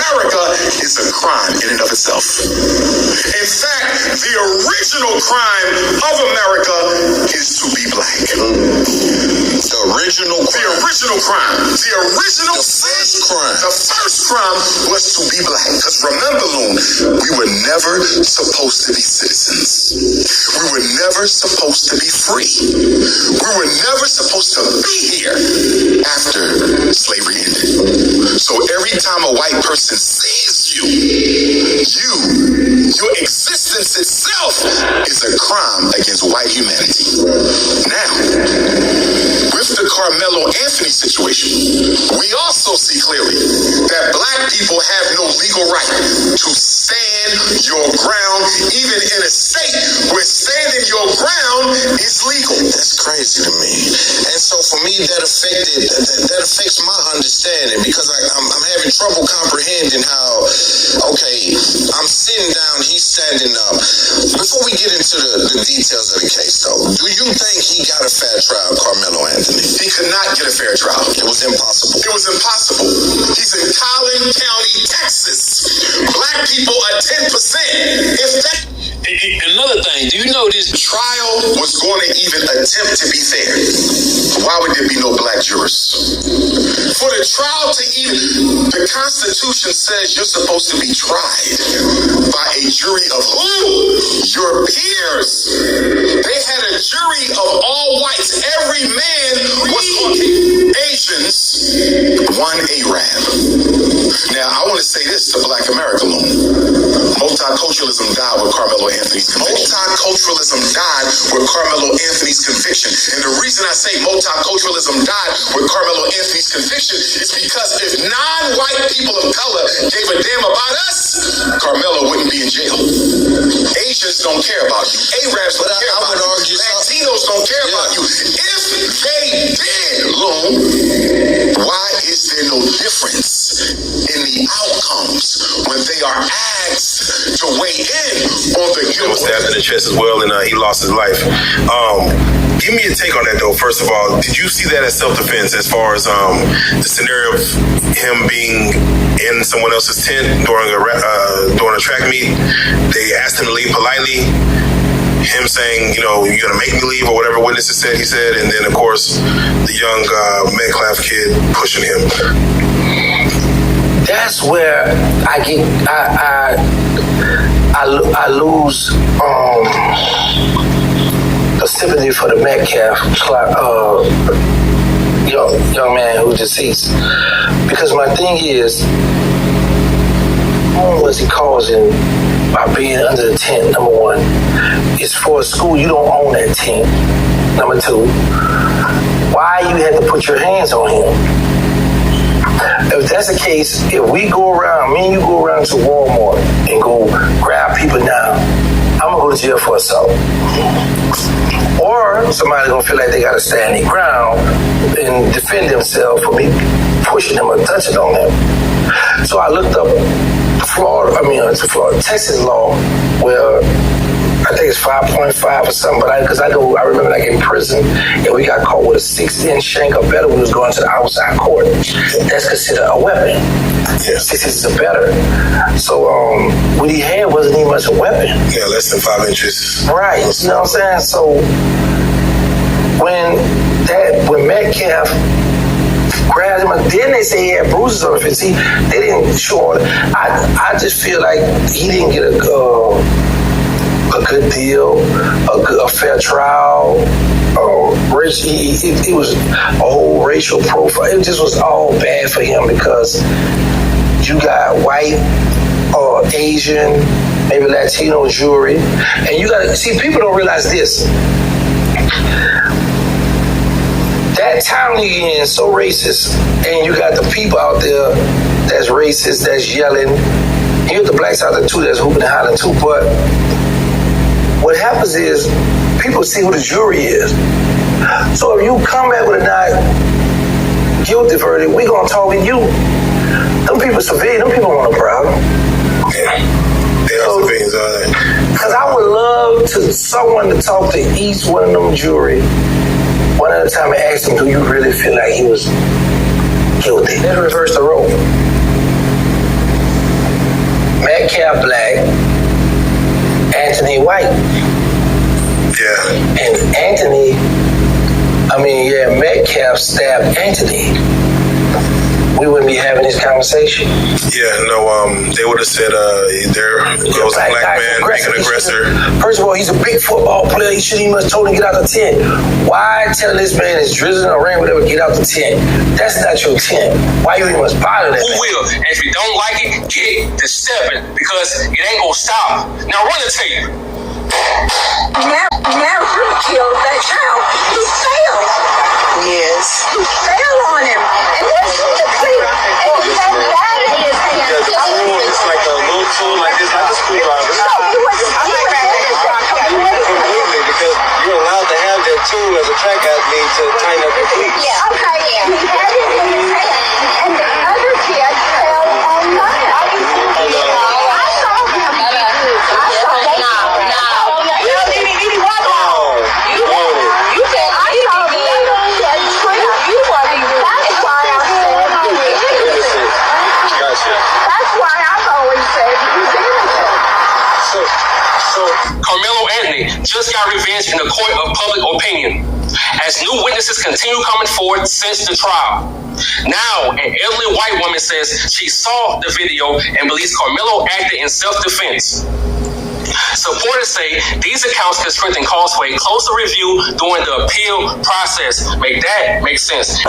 America is a crime in and of itself. In fact, the original crime of America is to be black. The original crime. The first crime was to be black. Because remember, Loon, we were never supposed to be citizens. We were never supposed to be free. We were never supposed to be here after slavery ended. So every time a white person sees you, your existence itself is a crime against white humanity. Now, with the Karmelo Anthony situation, we also see clearly that black people have no legal right to stand your ground, even in a state where standing your ground is legal. That's crazy to me. And so for me, that affects my understanding, because I'm having trouble comprehending how, okay, I'm sitting down, he's standing up. Before we get into the details of the case, though, do you think he got a fair trial, Karmelo Anthony? He could not get a fair trial. It was impossible. He's in Collin County, Texas. Black people are 10%. If that... Another thing, do you know this trial was going to even attempt to be fair? Why would there be no black jurors? For the trial to even... The Constitution says you're supposed to be tried by a jury of who? Your peers. They had a jury of all whites. Every man was on Asians, one Arab. Now, I want to say this to Black America, multiculturalism died with Karmelo Anthony's conviction. Multiculturalism died with Karmelo Anthony's conviction. And the reason I say multiculturalism died with Karmelo Anthony's conviction is because if non-white people of color gave a damn about us, Karmelo wouldn't be in jail. Asians don't care about you. Arabs don't care about you. Latinos don't care about you. If they did, Loon, why is there no difference in the outcomes when they are asked to weigh in on the guilt? He was stabbed in the chest as well, and he lost his life. Give me a take on that, though. First of all, did you see that as self-defense, as far as the scenario of him being in someone else's tent during a track meet? They asked him to leave politely. Him saying, you're going to make me leave, or whatever witnesses said, he said. And then, of course, the young Metcalf kid pushing him. That's where I lose a sympathy for the Metcalf young man who deceased, because my thing is, what was he causing by being under the tent? Number one, it's for a school, you don't own that tent. Number two, why you had to put your hands on him? If that's the case, if we go around, me and you go around to Walmart and go grab people down, I'm gonna go to jail for assault. Or somebody's gonna feel like they gotta stand their ground and defend themselves for me pushing them or touching on them. So I looked up Texas law, where I think it's 5.5 or something, but because I remember like in prison, and we got caught with a 6-inch shank or better. We was going to the outside court. That's considered a weapon. Yeah. 6 inches or better. So what he had wasn't even much a weapon. Yeah, less than 5 inches. Right. You know what I'm saying? So when Metcalf grabbed him, then they say he had bruises on his feet. They didn't show it. I just feel like he didn't get a good deal, a fair trial. It was a whole racial profile. It just was all bad for him, because you got white or Asian, maybe Latino jury, and you got to see, people don't realize this. That town you're in is so racist, and you got the people out there that's racist, that's yelling. You got the blacks out there too that's hooping and hollering too, but what happens is people see who the jury is. So if you come back with a not guilty verdict, we gonna target you. Them people civilian, them people want a problem. Yeah, they are civilians, are they? Because I would love someone to talk to each one of them jury one at a time and ask them, do you really feel like he was guilty? Let's reverse the role. Metcalf black, Anthony white. Yeah. And Metcalf stabbed Anthony. We wouldn't be having this conversation. Yeah, no, they would have said there goes a black man being an aggressor. First of all, he's a big football player. He shouldn't even have told him to get out the tent. Why tell this man is drizzling or rain, whatever, get out the tent? That's not your tent. Why you even must bother that? Who will? And if you don't like it, get to stepping because it ain't gonna stop. Now run the tape. Now you killed that child. He fell. Yes. He fell on him. And this is the clip. And he had that in his hand. It's like a little tool like this, like a screwdriver. So he was Completely, because you're allowed to have that tool as a track athlete to tighten up your cleats. Yeah. Okay. He had it in his hand. And the other kid fell on mine. I saw him. Karmelo Anthony just got revenge in the court of public opinion as new witnesses continue coming forward since the trial. Now, an elderly white woman says she saw the video and believes Karmelo acted in self-defense. Supporters say these accounts could strengthen calls for a closer review during the appeal process. Make that make sense.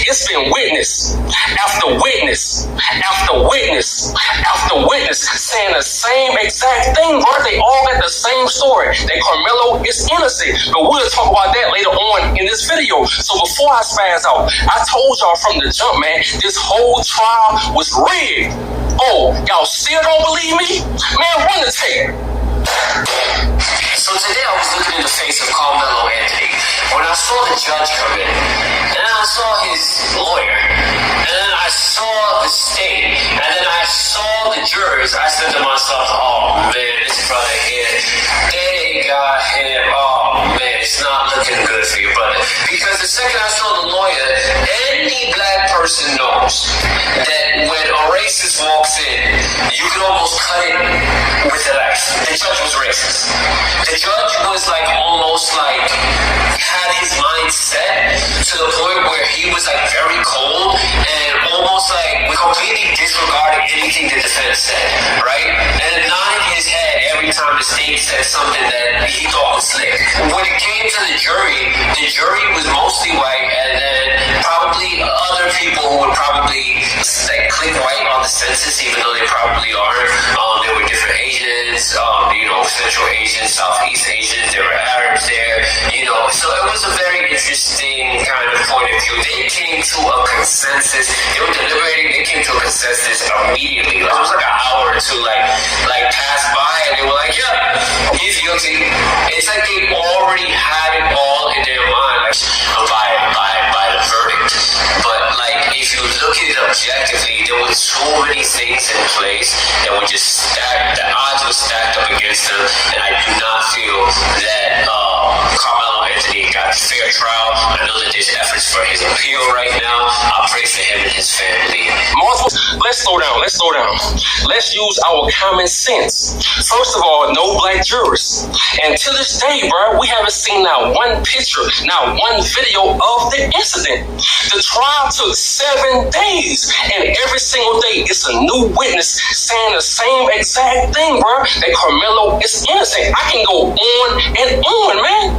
It's been witness after witness after witness after witness saying the same exact thing, bro. They all got the same story, that Karmelo is innocent. But we'll talk about that later on in this video. So before I spaz out, I told y'all from the jump, man, this whole trial was rigged. Oh, y'all still don't believe me? Man, run the tape. So today I was looking in the face of Karmelo Anthony when I saw the judge come in, and then I saw his lawyer, and then I saw the state, and then I saw the jurors. I said to myself, oh man, this brother here, they got him. Oh man, it's not looking good for your brother. Because the second I saw the lawyer, any black person knows that when a racist walks in, you can almost cut it with a knife. The judge was racist. The judge was like almost like had his mind set to the point where he was like very cold and almost like completely disregarding anything the defense said, right? And then nodding his head every time the state said something that he thought was slick. When it came to the jury was mostly white, and then probably other people who would probably like click white on the census, even though they probably aren't. There were different Asians, Central Asians, Southeast Asians, there were Arabs there, so it was a very interesting kind of point of view. They came to a consensus. They were deliberating. They came to a consensus immediately. It was like an hour or two, like passed by, and they were like, "Yeah, he's guilty." It's like they already had it all in their mind by the verdict. But if you look at it objectively, there were so many things in place that were just stacked. The odds were stacked up against them, and I do not feel that Karmelo Anthony got a fair trial. I know that there's efforts for his appeal right now. I'll pray for him and his family. Let's slow down. Let's use our common sense. First of all, no black jurors. And to this day, bro, we haven't seen not one picture, not one video of the incident. The trial took 7 days, and every single day it's a new witness saying the same exact thing, bro, that Karmelo is innocent. I can go on and on, man.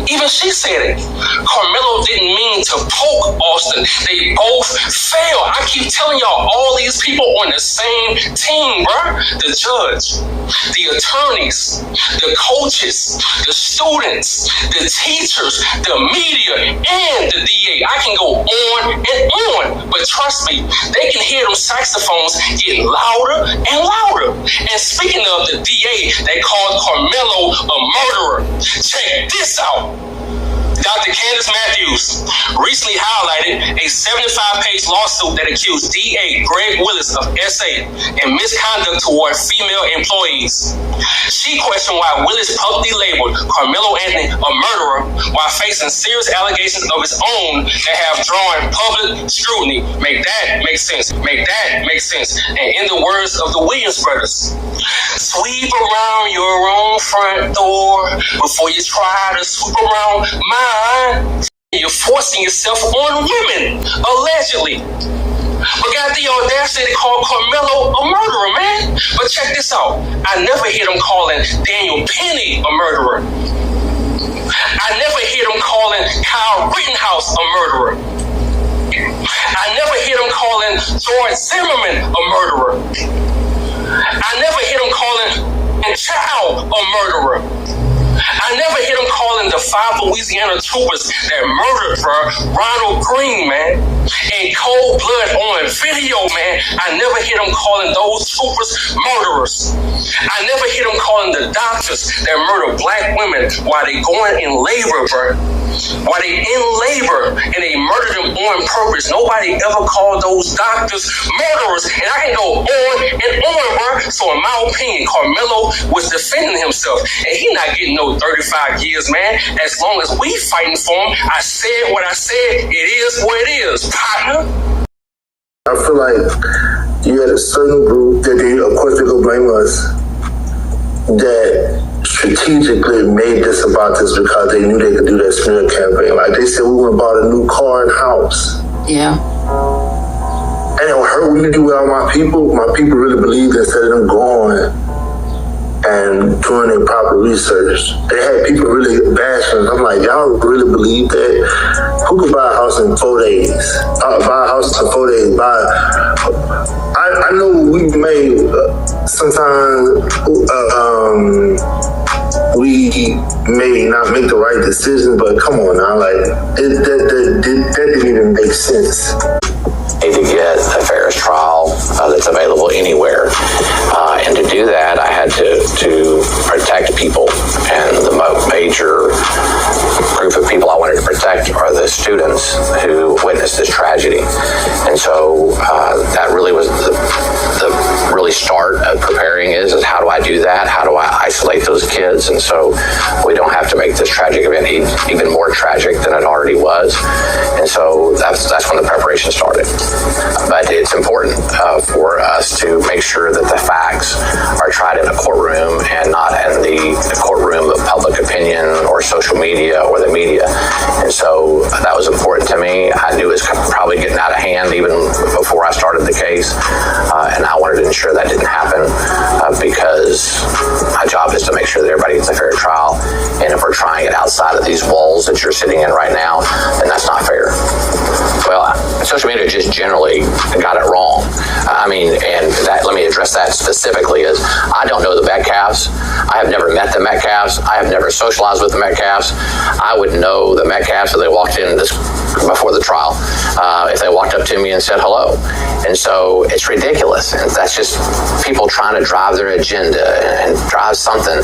Even she said it. Karmelo didn't mean to poke Austin. They both failed. I keep telling y'all, all these people on the same team, bro. The judge, the attorneys, the coaches, the students, the teachers, the media, and the DA. I can go on and on. But trust me, they can hear them saxophones getting louder and louder. And speaking of the DA, they called Karmelo a murderer. Check this out. Dr. Candace Matthews recently highlighted a 75-page lawsuit that accused DA Greg Willis of SA and misconduct toward female employees. She questioned why Willis publicly labeled Karmelo Anthony a murderer while facing serious allegations of his own that have drawn public scrutiny. Make that make sense. Make that make sense. And in the words of the Williams brothers, sweep around your own front door before you try to sweep around mine. You're forcing yourself on women, allegedly. But got the audacity to call Karmelo a murderer, man. But check this out. I never hear them calling Daniel Penny a murderer. I never hear them calling Kyle Rittenhouse a murderer. I never hear them calling George Zimmerman a murderer. I never hear them calling Child a murderer. I never hear them calling the 5 Louisiana troopers that murdered Ronald Green, man, in cold blood on video, man. I never hear them calling those troopers murderers. I never hear them calling the doctors that murder black women while they going in labor, bro. While they in labor and they murder them on purpose. Nobody ever called those doctors murderers. And I can go on and on, bro. So in my opinion, Karmelo was defending himself. And he not getting no 35 years, man. As long as we fighting for him, I said what I said. It is what it is, partner. I feel like you had a certain group that they, of course, they go blame us, that strategically made this about this because they knew they could do that smear campaign. Like they said, we went and bought a new car and house. Yeah. And it hurt me with all my people. My people really believed instead of them going and doing their proper research. They had people really bashing. I'm like, y'all really believe that? Who could buy a house in 4 days? Buy a house in 4 days. I know we may sometimes we may not make the right decisions, but come on now, like that didn't even make sense. Need to get a fair trial that's available anywhere, and to do that, I had to protect people, and the major group of people I wanted to protect are the students who witnessed this tragedy, and so that really was the really start of preparing is how do I do that? How do I isolate those kids? And so we don't have to make this tragic event even more tragic than it already was. And so that's when the preparation started. But it's important for us to make sure that the facts are tried in a courtroom and not in the courtroom of public opinion or social media or the media. And so that was important to me. I knew it was probably getting out of hand even before I started the case. And I wanted to ensure that didn't happen because my job is to make sure that everybody gets a fair trial. And if we're trying it outside of these walls that you're sitting in right now, then that's not fair. Well, social media just generally got it wrong. And let me address that specifically is I don't know the Metcalfs. I have never met the Metcalfs. I have never socialized with the Metcalfs. I would know the Metcalfs if they walked in before the trial, if they walked up to me and said hello. And so it's ridiculous. And that's just people trying to drive their agenda and drive something.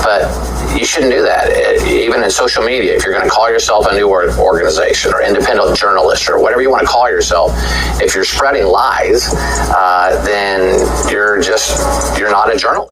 But you shouldn't do that. Even in social media, if you're going to call yourself a new organization or independent journalist or whatever you want to call yourself, if you're spreading lies, then you're not a journalist.